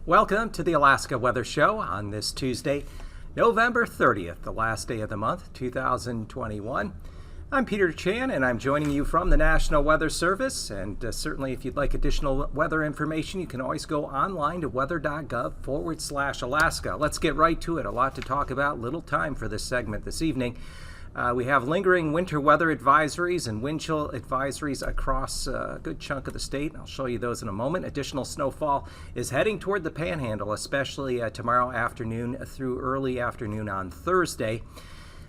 Welcome to the Alaska Weather Show on this Tuesday, November 30th, the last day of the month, 2021. I'm Peter Chan, and I'm joining you from the National Weather Service. And certainly, if you'd like additional weather information, you can always go online to weather.gov/Alaska. Let's get right to it. A lot to talk about, little time for this segment this evening. We have lingering winter weather advisories and wind chill advisories across a good chunk of the state. I'll show you those in a moment. Additional snowfall is heading toward the Panhandle, especially tomorrow afternoon through early afternoon on Thursday.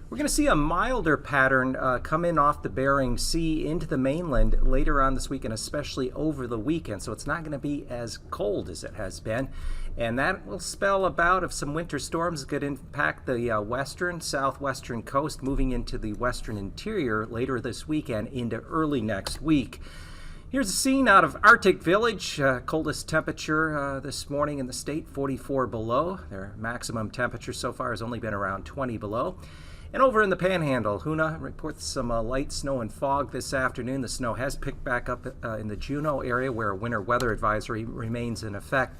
We're going to see a milder pattern come in off the Bering Sea into the mainland later on this week and especially over the weekend. So it's not going to be as cold as it has been. And that will spell a bout of some winter storms that could impact the western, southwestern coast, moving into the western interior later this weekend into early next week. Here's a scene out of Arctic Village. Coldest temperature this morning in the state, 44 below. Their maximum temperature so far has only been around 20 below. And over in the Panhandle, Hoonah reports some light snow and fog this afternoon. The snow has picked back up in the Juneau area where a winter weather advisory remains in effect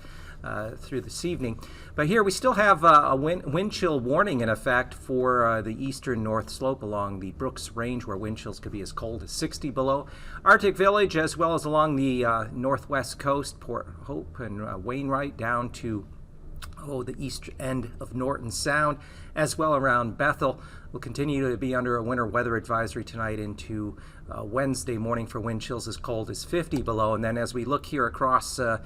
through this evening. But here we still have a wind chill warning in effect for the eastern north slope along the Brooks Range, where wind chills could be as cold as 60 below. Arctic Village, as well as along the northwest coast, Port Hope and Wainwright down to the east end of Norton Sound, as well around Bethel. Will continue to be under a winter weather advisory tonight into Wednesday morning for wind chills as cold as 50 below. And then as we look here across the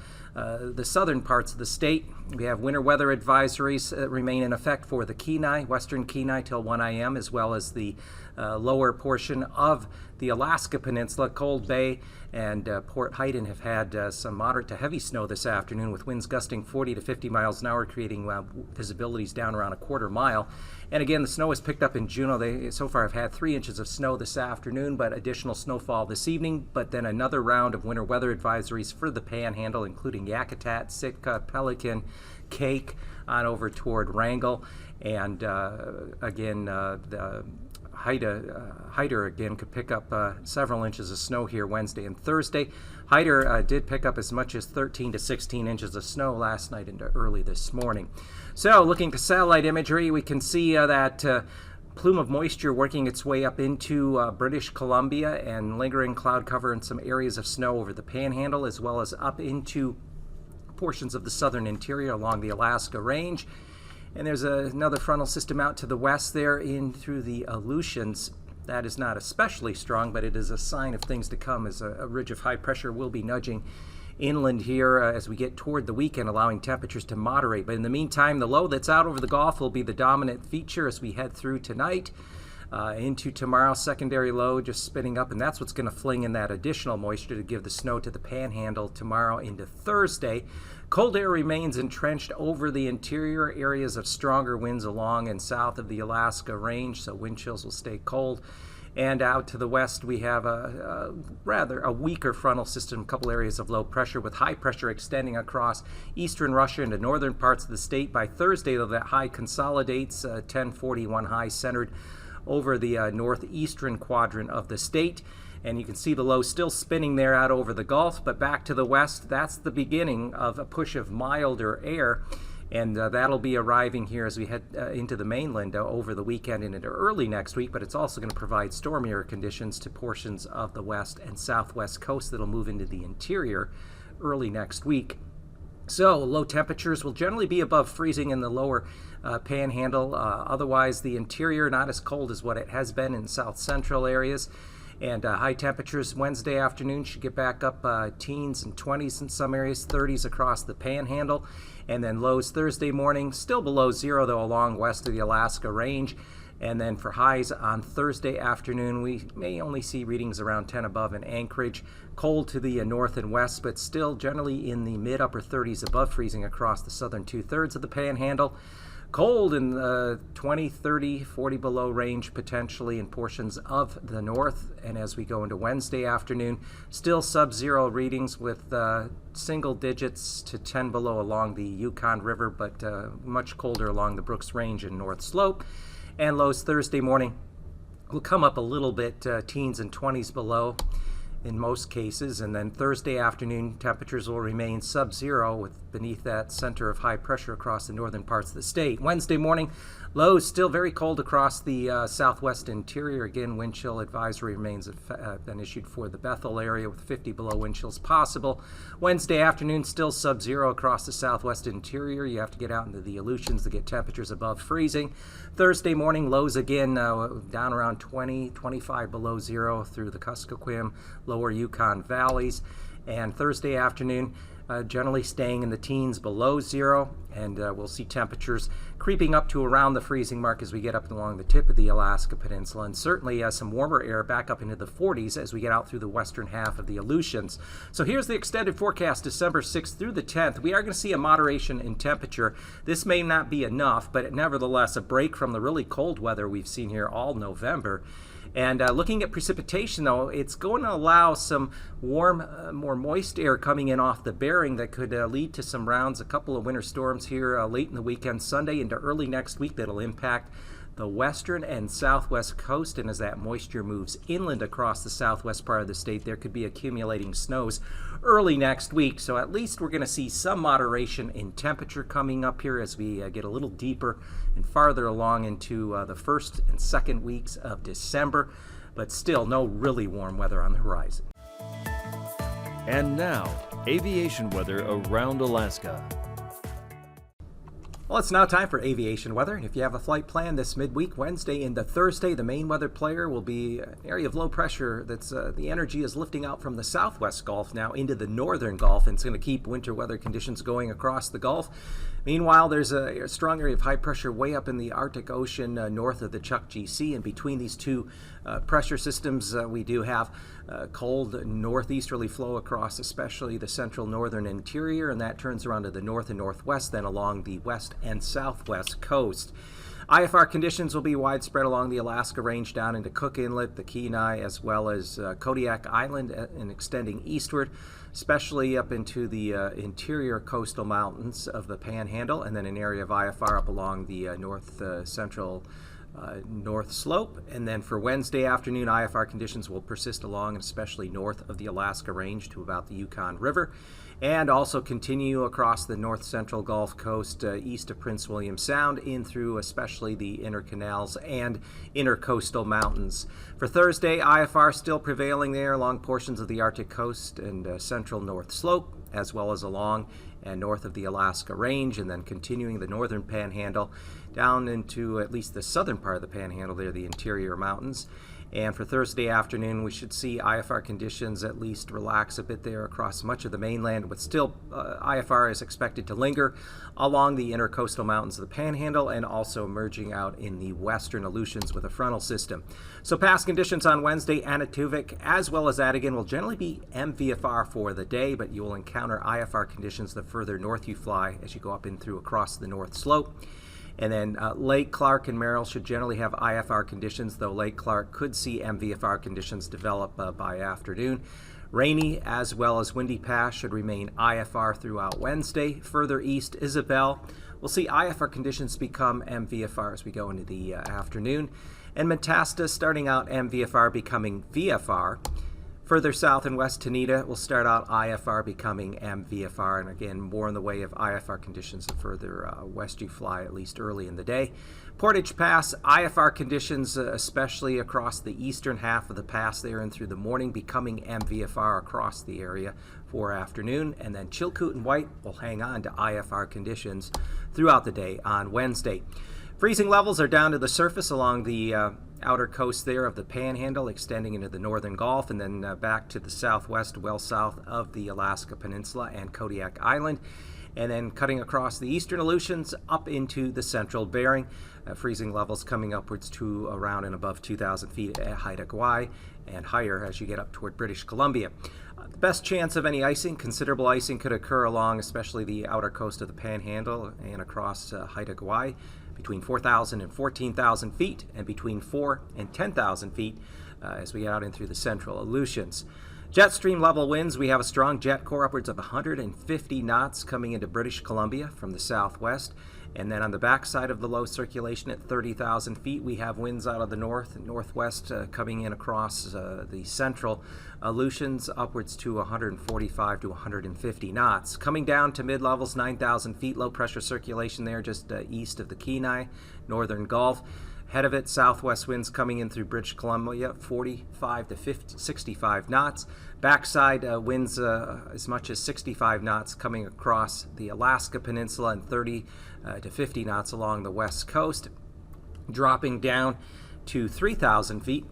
southern parts of the state, we have winter weather advisories remain in effect for the Kenai, western Kenai till 1 a.m., as well as the lower portion of the Alaska Peninsula. Cold Bay and Port Huyton have had some moderate to heavy snow this afternoon, with winds gusting 40 to 50 miles an hour, creating visibilities down around a quarter mile. And again, the snow has picked up in Juneau. They so far have had 3 inches of snow this afternoon, but additional snowfall this evening. But then another round of winter weather advisories for the Panhandle, including Yakutat, Sitka, Pelican, Cake, on over toward Wrangell. And again, the Hyder again could pick up several inches of snow here Wednesday and Thursday. Hyder did pick up as much as 13 to 16 inches of snow last night into early this morning. So looking to satellite imagery, we can see that plume of moisture working its way up into British Columbia and lingering cloud cover in some areas of snow over the Panhandle, as well as up into portions of the southern interior along the Alaska Range. And there's another frontal system out to the west there in through the Aleutians. That is not especially strong, but it is a sign of things to come, as a ridge of high pressure will be nudging inland here as we get toward the weekend, allowing temperatures to moderate. But in the meantime, the low that's out over the Gulf will be the dominant feature as we head through tonight into tomorrow. Secondary low just spinning up, and that's what's going to fling in that additional moisture to give the snow to the Panhandle tomorrow into Thursday. Cold air remains entrenched over the interior areas of stronger winds along and south of the Alaska Range, so wind chills will stay cold. And out to the west, we have a weaker frontal system, a couple areas of low pressure with high pressure extending across eastern Russia into northern parts of the state. By Thursday, though, that high consolidates, 1041 high centered over the northeastern quadrant of the state. And you can see the low still spinning there out over the Gulf, but back to the west, that's the beginning of a push of milder air. And that'll be arriving here as we head into the mainland over the weekend and into early next week, but it's also going to provide stormier conditions to portions of the west and southwest coast that'll move into the interior early next week. So low temperatures will generally be above freezing in the lower Panhandle. Otherwise, the interior not as cold as what it has been in south central areas. And high temperatures Wednesday afternoon should get back up teens and 20s in some areas, 30s across the Panhandle. And then lows Thursday morning, still below zero, though, along west of the Alaska Range. And then for highs on Thursday afternoon, we may only see readings around 10 above in Anchorage. Cold to the north and west, but still generally in the mid-upper 30s above freezing across the southern two-thirds of the Panhandle. Cold in the 20, 30, 40 below range potentially in portions of the north. And as we go into Wednesday afternoon, still sub-zero readings with single digits to 10 below along the Yukon River, but much colder along the Brooks Range and North Slope. And lows Thursday morning will come up a little bit, teens and 20s below in most cases. And then Thursday afternoon, temperatures will remain sub-zero with beneath that center of high pressure across the northern parts of the state. Wednesday morning, lows still very cold across the southwest interior. Again, wind chill advisory remains been issued for the Bethel area with 50 below wind chills possible. Wednesday afternoon, still sub-zero across the southwest interior. You have to get out into the Aleutians to get temperatures above freezing. Thursday morning, lows again down around 20, 25 below zero through the Kuskokwim, lower Yukon valleys. And Thursday afternoon, generally staying in the teens below zero, and we'll see temperatures creeping up to around the freezing mark as we get up along the tip of the Alaska Peninsula, and certainly some warmer air back up into the 40s as we get out through the western half of the Aleutians. So here's the extended forecast, December 6th through the 10th. We are going to see a moderation in temperature. This may not be enough, but nevertheless a break from the really cold weather we've seen here all November. And looking at precipitation, though, it's going to allow some warm, more moist air coming in off the Bering that could lead to some rounds, a couple of winter storms here late in the weekend, Sunday into early next week that'll impact the western and southwest coast. And as that moisture moves inland across the southwest part of the state, there could be accumulating snows early next week. So at least we're going to see some moderation in temperature coming up here as we get a little deeper and farther along into the first and second weeks of December, but still no really warm weather on the horizon. And now, aviation weather around Alaska. Well, it's now time for aviation weather, and if you have a flight planned this midweek, Wednesday into Thursday, the main weather player will be an area of low pressure that's the energy is lifting out from the southwest Gulf now into the northern Gulf, and it's going to keep winter weather conditions going across the Gulf. Meanwhile, there's a strong area of high pressure way up in the Arctic Ocean north of the Chukchi Sea, and between these two pressure systems, we do have cold northeasterly flow across especially the central northern interior, and that turns around to the north and northwest, then along the west and southwest coast. IFR conditions will be widespread along the Alaska Range down into Cook Inlet, the Kenai, as well as Kodiak Island and extending eastward, especially up into the interior coastal mountains of the Panhandle, and then an area of IFR up along the north central north slope. And then for Wednesday afternoon, IFR conditions will persist along and especially north of the Alaska Range to about the Yukon River, and also continue across the north central Gulf Coast east of Prince William Sound in through especially the inner canals and intercoastal mountains. For Thursday, IFR still prevailing there along portions of the Arctic coast and central north slope, as well as along and north of the Alaska Range, and then continuing the northern Panhandle down into at least the southern part of the Panhandle there, the interior mountains. And for Thursday afternoon, we should see IFR conditions at least relax a bit there across much of the mainland, but still IFR is expected to linger along the intercoastal mountains of the Panhandle and also emerging out in the western Aleutians with a frontal system. So past conditions on Wednesday, Anaktuvik as well as Adigan will generally be MVFR for the day, but you will encounter IFR conditions the further north you fly as you go up and through across the north slope. And then Lake Clark and Merrill should generally have IFR conditions, though Lake Clark could see MVFR conditions develop by afternoon. Rainy as well as Windy Pass should remain IFR throughout Wednesday. Further east, Isabel, we'll see IFR conditions become MVFR as we go into the afternoon. And Metasta starting out MVFR becoming VFR. Further south and west, Tanita will start out IFR becoming MVFR, and again, more in the way of IFR conditions the further west you fly, at least early in the day. Portage Pass, IFR conditions, especially across the eastern half of the pass there and through the morning, becoming MVFR across the area for afternoon. And then Chilkoot and White will hang on to IFR conditions throughout the day on Wednesday. Freezing levels are down to the surface along the outer coast there of the Panhandle, extending into the northern Gulf, and then back to the southwest, well south of the Alaska Peninsula and Kodiak Island. and then cutting across the eastern Aleutians up into the central Bering. Freezing levels coming upwards to around and above 2,000 feet at Haida and higher as you get up toward British Columbia. The best chance of any icing, considerable icing could occur along especially the outer coast of the Panhandle and across Haida between 4,000 and 14,000 feet and between 4 and 10,000 feet as we get out in through the central Aleutians. Jet stream level winds, we have a strong jet core upwards of 150 knots coming into British Columbia from the southwest. And then on the backside of the low circulation at 30,000 feet, we have winds out of the north and northwest coming in across the central Aleutians upwards to 145 to 150 knots. Coming down to mid-levels, 9,000 feet, low pressure circulation there just east of the Kenai, northern Gulf. Ahead of it, southwest winds coming in through British Columbia, 45 to 65 knots. Backside winds as much as 65 knots coming across the Alaska Peninsula and 30 to 50 knots along the west coast. Dropping down to 3,000 feet,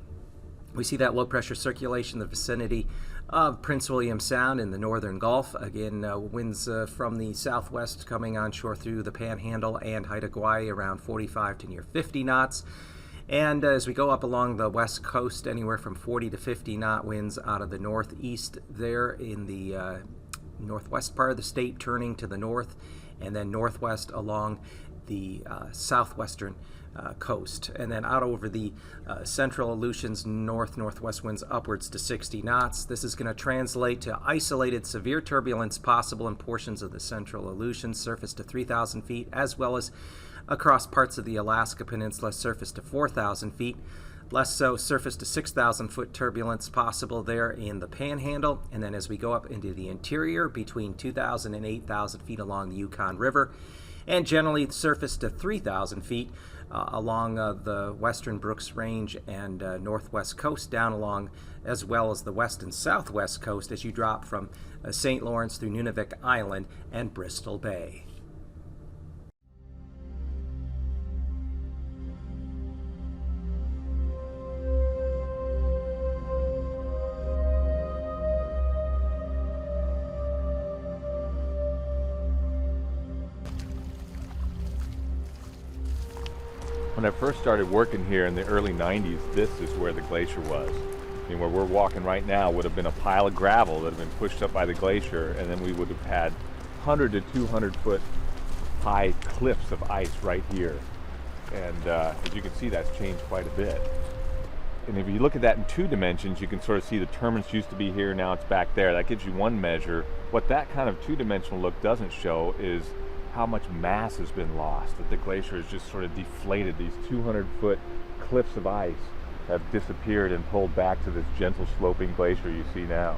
we see that low pressure circulation in the vicinity of Prince William Sound in the northern Gulf. Again, winds from the southwest coming onshore through the Panhandle and Haida Gwaii around 45 to near 50 knots. And as we go up along the west coast, anywhere from 40 to 50 knot winds out of the northeast there in the northwest part of the state, turning to the north, and then northwest along the southwestern coast. And then out over the central Aleutians, northwest winds upwards to 60 knots. This is going to translate to isolated severe turbulence possible in portions of the central Aleutians, surface to 3,000 feet, as well as across parts of the Alaska Peninsula, surface to 4,000 feet. Less so, surface to 6,000 foot turbulence possible there in the Panhandle. And then as we go up into the interior, between 2,000 and 8,000 feet along the Yukon River, and generally surface to 3,000 feet along the western Brooks Range and northwest coast, down along as well as the west and southwest coast as you drop from St. Lawrence through Nunavik Island and Bristol Bay. When I first started working here in the early 90s, this is where the glacier was. I mean, where we're walking right now would have been a pile of gravel that had been pushed up by the glacier, and then we would have had 100 to 200 foot high cliffs of ice right here. And as you can see, that's changed quite a bit. And if you look at that in 2 dimensions, you can sort of see the terminus used to be here, now it's back there. That gives you one measure. What that kind of 2-dimensional look doesn't show is how much mass has been lost, that the glacier has just sort of deflated. These 200-foot cliffs of ice have disappeared and pulled back to this gentle sloping glacier you see now.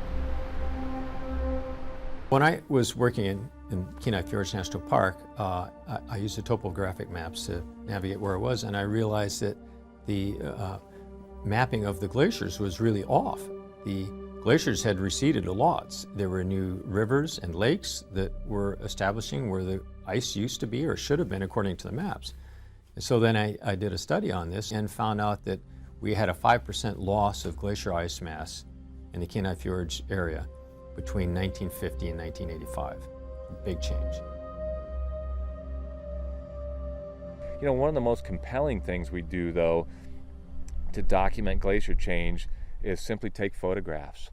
When I was working in Kenai Fjords National Park, I used the topographic maps to navigate where I was, and I realized that the mapping of the glaciers was really off. The glaciers had receded a lot. There were new rivers and lakes that were establishing where the ice used to be or should have been according to the maps. And so then I did a study on this and found out that we had a 5% loss of glacier ice mass in the Kenai Fjords area between 1950 and 1985. A big change. You know, one of the most compelling things we do, though, to document glacier change is simply take photographs.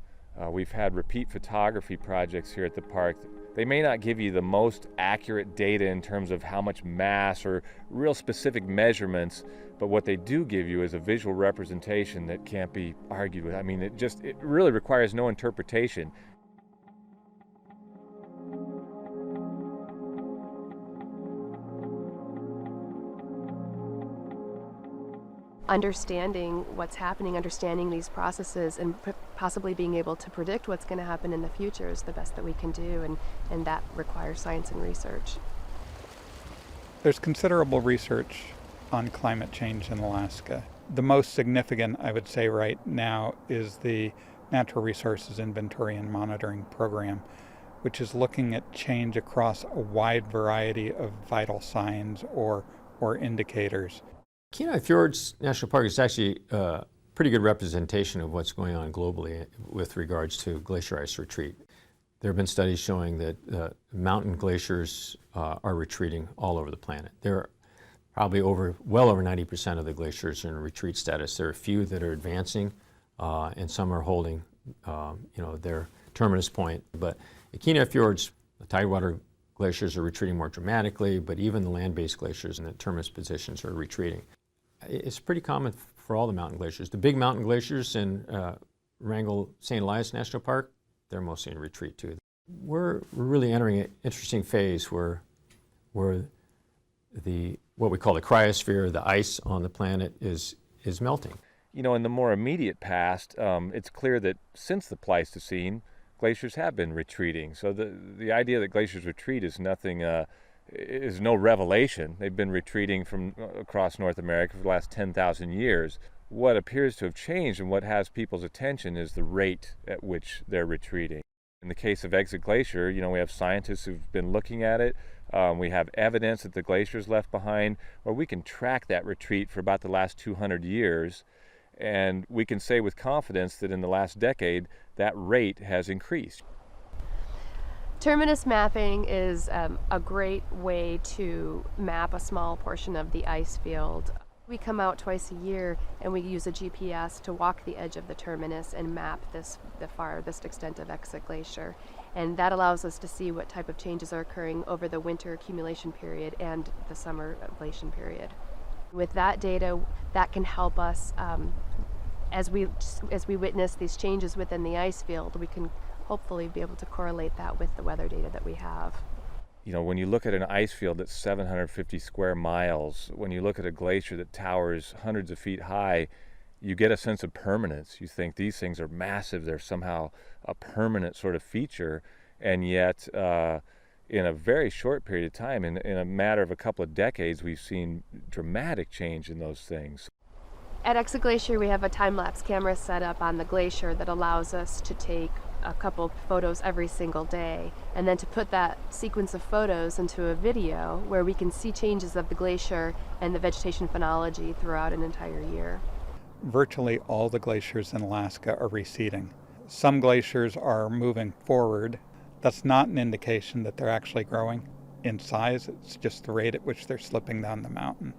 We've had repeat photography projects here at the park. They may not give you the most accurate data in terms of how much mass or real specific measurements, but what they do give you is a visual representation that can't be argued with. I mean, it really requires no interpretation. Understanding what's happening, understanding these processes, and possibly being able to predict what's going to happen in the future is the best that we can do, and that requires science and research. There's considerable research on climate change in Alaska. The most significant, I would say right now, is the Natural Resources Inventory and Monitoring Program, which is looking at change across a wide variety of vital signs or indicators. Kenai Fjords National Park is actually a pretty good representation of what's going on globally with regards to glacier ice retreat. There have been studies showing that mountain glaciers are retreating all over the planet. There are probably well over 90% of the glaciers are in retreat status. There are a few that are advancing, and some are holding, their terminus point. But the Kenai fjords, the tidewater glaciers are retreating more dramatically, but even the land-based glaciers in the terminus positions are retreating. It's pretty common for all the mountain glaciers. The big mountain glaciers in Wrangell St. Elias National Park, they're mostly in retreat too. We're really entering an interesting phase where what we call the cryosphere, the ice on the planet, is melting. You know, in the more immediate past, it's clear that since the Pleistocene, glaciers have been retreating. So the idea that glaciers retreat is is no revelation. They've been retreating from across North America for the last 10,000 years. What appears to have changed and what has people's attention is the rate at which they're retreating. In the case of Exit Glacier, we have scientists who've been looking at it. We have evidence that the glaciers left behind, where we can track that retreat for about the last 200 years. And we can say with confidence that in the last decade, that rate has increased. Terminus mapping is a great way to map a small portion of the ice field. We come out twice a year and we use a GPS to walk the edge of the terminus and map the farthest extent of Exit Glacier. And that allows us to see what type of changes are occurring over the winter accumulation period and the summer ablation period. With that data, that can help us as we witness these changes within the ice field, we can hopefully be able to correlate that with the weather data that we have. When you look at an ice field that's 750 square miles, when you look at a glacier that towers hundreds of feet high, you get a sense of permanence. You think these things are massive, they're somehow a permanent sort of feature, and yet in a very short period of time, in a matter of a couple of decades, we've seen dramatic change in those things. At Exit Glacier, we have a time-lapse camera set up on the glacier that allows us to take a couple photos every single day, and then to put that sequence of photos into a video where we can see changes of the glacier and the vegetation phenology throughout an entire year. Virtually all the glaciers in Alaska are receding. Some glaciers are moving forward. That's not an indication that they're actually growing in size. It's just the rate at which they're slipping down the mountain.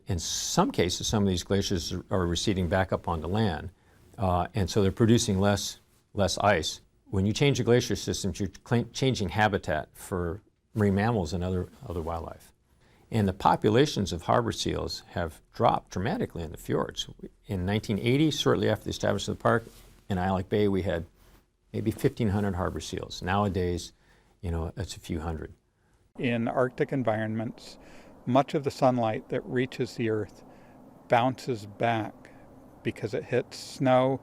In some cases, some of these glaciers are receding back up onto land, and so they're producing less ice. When you change the glacier systems, you're changing habitat for marine mammals and other wildlife. And the populations of harbor seals have dropped dramatically in the fjords. In 1980, shortly after the establishment of the park, in Island Bay, we had maybe 1,500 harbor seals. Nowadays, it's a few hundred. In Arctic environments, much of the sunlight that reaches the Earth bounces back because it hits snow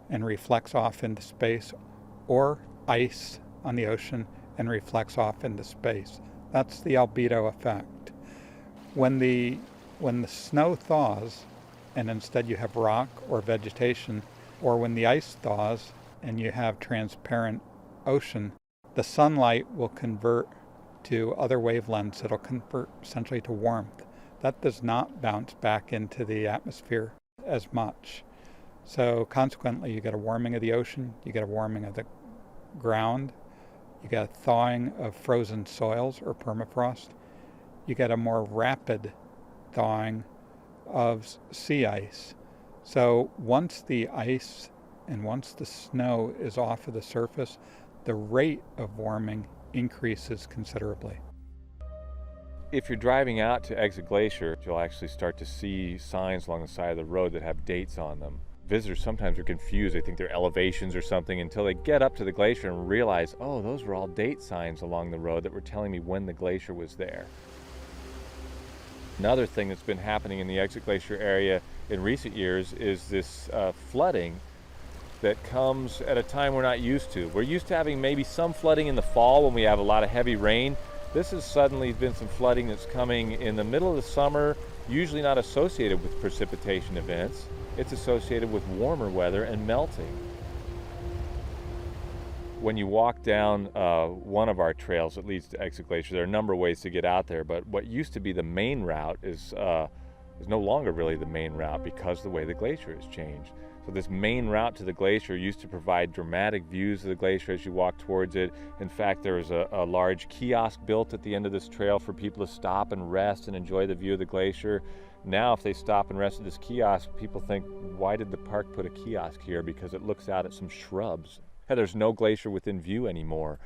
and reflects off into space, or ice on the ocean and reflects off into space. That's the albedo effect. When the snow thaws and instead you have rock or vegetation, or when the ice thaws and you have transparent ocean, the sunlight will convert to other wavelengths that'll convert essentially to warmth. That does not bounce back into the atmosphere as much. So consequently, you get a warming of the ocean, you get a warming of the ground, you get a thawing of frozen soils or permafrost, you get a more rapid thawing of sea ice. So once the ice and once the snow is off of the surface, the rate of warming increases considerably. If you're driving out to Exit Glacier, you'll actually start to see signs along the side of the road that have dates on them. Visitors sometimes are confused. They think they're elevations or something until they get up to the glacier and realize, oh, those were all date signs along the road that were telling me when the glacier was there. Another thing that's been happening in the Exit Glacier area in recent years is this flooding that comes at a time we're not used to. We're used to having maybe some flooding in the fall when we have a lot of heavy rain. This has suddenly been some flooding that's coming in the middle of the summer, usually not associated with precipitation events. It's associated with warmer weather and melting. When you walk down one of our trails that leads to Exit Glacier, there are a number of ways to get out there, but what used to be the main route is is no longer really the main route because of the way the glacier has changed. So this main route to the glacier used to provide dramatic views of the glacier as you walk towards it. In fact, there was a large kiosk built at the end of this trail for people to stop and rest and enjoy the view of the glacier. Now, if they stop and rest at this kiosk, people think, why did the park put a kiosk here? Because it looks out at some shrubs. And there's no glacier within view anymore.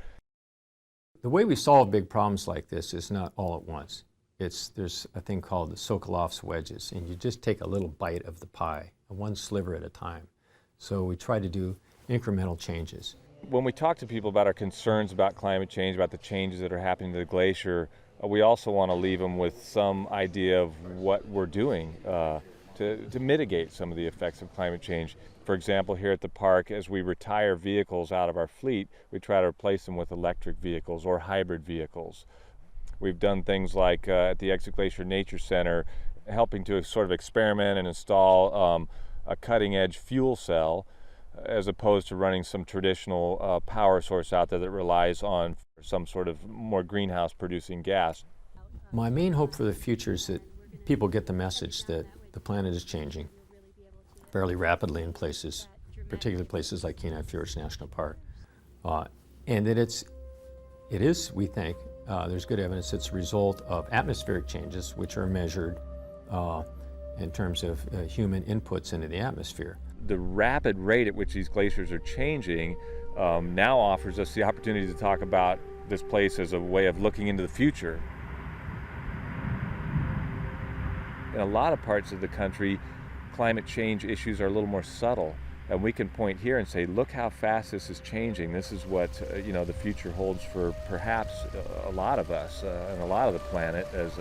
The way we solve big problems like this is not all at once. There's a thing called the Sokolov's wedges, and you just take a little bite of the pie, one sliver at a time. So we try to do incremental changes. When we talk to people about our concerns about climate change, about the changes that are happening to the glacier, we also want to leave them with some idea of what we're doing to mitigate some of the effects of climate change. For example, here at the park, as we retire vehicles out of our fleet, we try to replace them with electric vehicles or hybrid vehicles. We've done things like at the Glacier Nature Center, helping to sort of experiment and install a cutting-edge fuel cell as opposed to running some traditional power source out there that relies on some sort of more greenhouse-producing gas. My main hope for the future is that people get the message that the planet is changing fairly rapidly in places, particularly places like Kenai Fjords National Park, and that it is, we think, there's good evidence it's a result of atmospheric changes, which are measured in terms of human inputs into the atmosphere. The rapid rate at which these glaciers are changing now offers us the opportunity to talk about this place as a way of looking into the future. In a lot of parts of the country, climate change issues are a little more subtle, and we can point here and say, look how fast this is changing. This is what the future holds for perhaps a lot of us and a lot of the planet as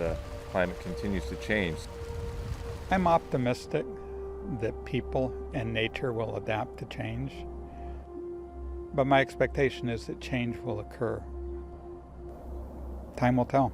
climate continues to change. I'm optimistic that people and nature will adapt to change, but my expectation is that change will occur. Time will tell.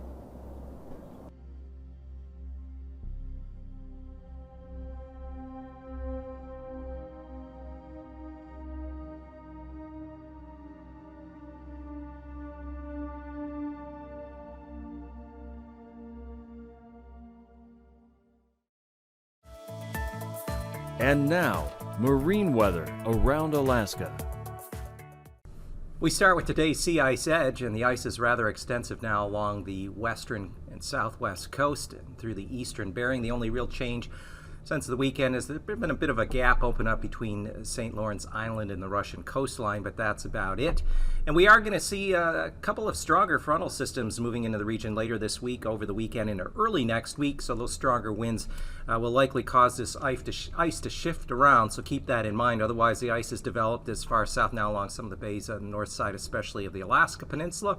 And now, marine weather around Alaska. We start with today's sea ice edge, and the ice is rather extensive now along the western and southwest coast and through the eastern Bering. The only real change since the weekend is there's been a bit of a gap open up between St. Lawrence Island and the Russian coastline, but that's about it. And we are going to see a couple of stronger frontal systems moving into the region later this week, over the weekend, and early next week. So those stronger winds will likely cause this ice to shift around, so keep that in mind. Otherwise, the ice is developed as far south now along some of the bays on the north side, especially of the Alaska Peninsula,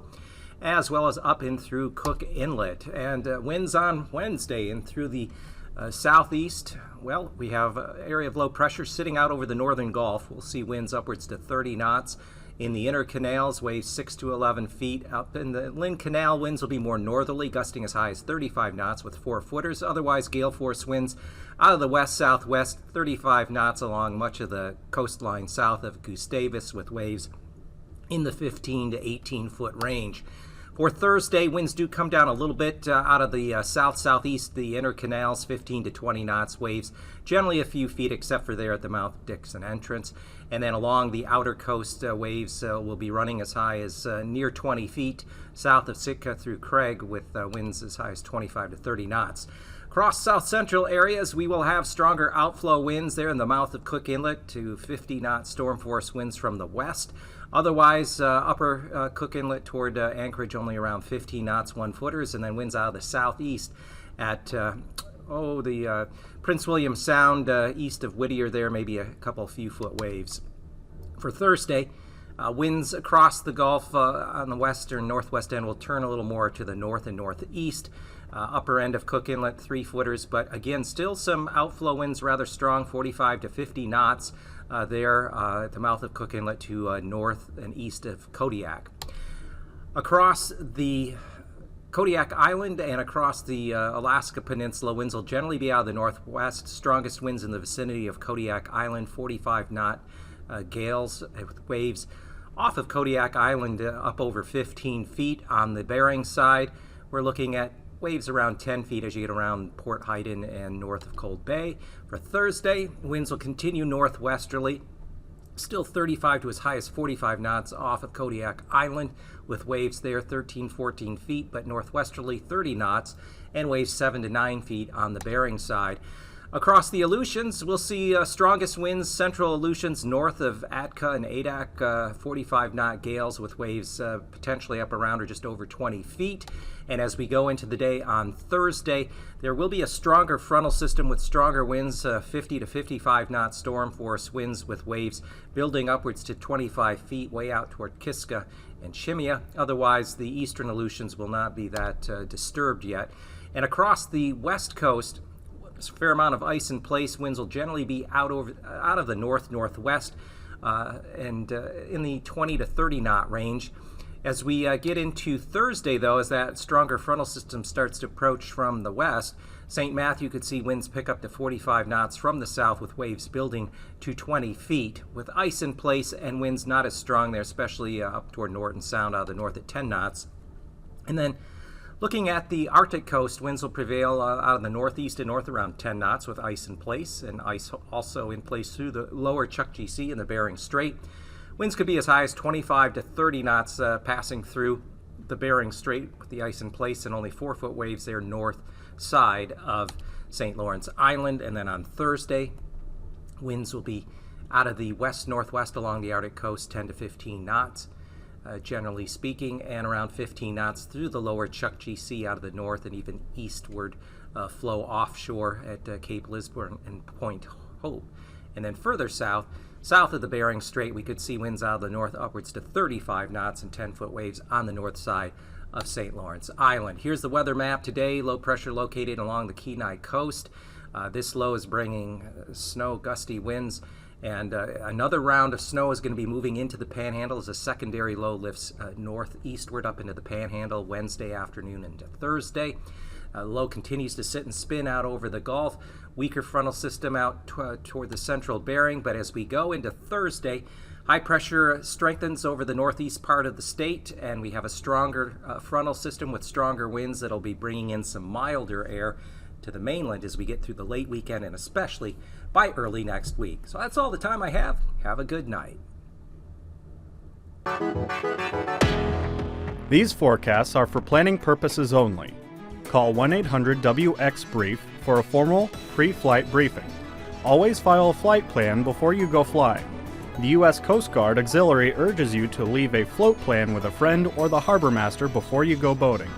as well as up in through Cook Inlet. And winds on Wednesday and through the southeast, well, we have an area of low pressure sitting out over the northern Gulf. We'll see winds upwards to 30 knots. In the inner canals, waves 6 to 11 feet. Up in the Lynn Canal, winds will be more northerly, gusting as high as 35 knots with 4-footers. Otherwise, gale force winds out of the west-southwest, 35 knots along much of the coastline south of Gustavus, with waves in the 15 to 18-foot range. For Thursday, winds do come down a little bit out of the south-southeast, the inner canals, 15 to 20 knots, waves generally a few feet, except for there at the mouth of Dixon Entrance. And then along the outer coast, waves will be running as high as near 20 feet south of Sitka through Craig, with winds as high as 25 to 30 knots. Across south-central areas, we will have stronger outflow winds there in the mouth of Cook Inlet to 50-knot storm force winds from the west. Otherwise, upper Cook Inlet toward Anchorage, only around 15 knots, 1-footers, and then winds out of the southeast at the Prince William Sound east of Whittier there, maybe a couple few-foot waves. For Thursday, winds across the Gulf on the western northwest end will turn a little more to the north and northeast. Upper end of Cook Inlet, 3-footers, but again, still some outflow winds rather strong, 45 to 50 knots there at the mouth of Cook Inlet to north and east of Kodiak. Across the Kodiak Island and across the Alaska Peninsula, winds will generally be out of the northwest. Strongest winds in the vicinity of Kodiak Island, 45-knot gales with waves off of Kodiak Island up over 15 feet. On the Bering side, we're looking at waves around 10 feet as you get around Port Huyton and north of Cold Bay. For Thursday, winds will continue northwesterly, still 35 to as high as 45 knots off of Kodiak Island, with waves there 13, 14 feet, but northwesterly 30 knots, and waves 7 to 9 feet on the Bering side. Across the Aleutians, we'll see strongest winds, central Aleutians north of Atka and Adak, 45-knot gales with waves potentially up around or just over 20 feet. And as we go into the day on Thursday, there will be a stronger frontal system with stronger winds, 50 to 55-knot storm force winds with waves building upwards to 25 feet way out toward Kiska and Shimia. Otherwise, the eastern Aleutians will not be that disturbed yet. And across the west coast, there's a fair amount of ice in place. Winds will generally be out of the north-northwest and in the 20 to 30 knot range. As we get into Thursday, though, as that stronger frontal system starts to approach from the west, St. Matthew could see winds pick up to 45 knots from the south with waves building to 20 feet. With ice in place and winds not as strong there, especially up toward Norton Sound out of the north at 10 knots. And then looking at the Arctic coast, winds will prevail out of the northeast and north around 10 knots with ice in place, and ice also in place through the lower Chukchi Sea and the Bering Strait. Winds could be as high as 25 to 30 knots passing through the Bering Strait with the ice in place, and only 4-foot waves there north side of St. Lawrence Island. And then on Thursday, winds will be out of the west-northwest along the Arctic coast, 10 to 15 knots. Generally speaking, and around 15 knots through the lower Chukchi Sea out of the north and even eastward flow offshore at Cape Lisburne and Point Hope. And then further south of the Bering Strait, we could see winds out of the north upwards to 35 knots and 10-foot waves on the north side of St. Lawrence Island. Here's the weather map today. Low pressure located along the Kenai coast. This low is bringing snow, gusty winds, and another round of snow is going to be moving into the Panhandle as a secondary low lifts northeastward up into the Panhandle Wednesday afternoon into Thursday. Low continues to sit and spin out over the Gulf. Weaker frontal system out toward the central Bering, but as we go into Thursday, high pressure strengthens over the northeast part of the state, and we have a stronger frontal system with stronger winds that'll be bringing in some milder air to the mainland as we get through the late weekend and especially by early next week. So that's all the time I have. Have a good night. These forecasts are for planning purposes only. Call 1-800-WX-BRIEF for a formal pre-flight briefing. Always file a flight plan before you go flying. The U.S. Coast Guard Auxiliary urges you to leave a float plan with a friend or the harbor master before you go boating.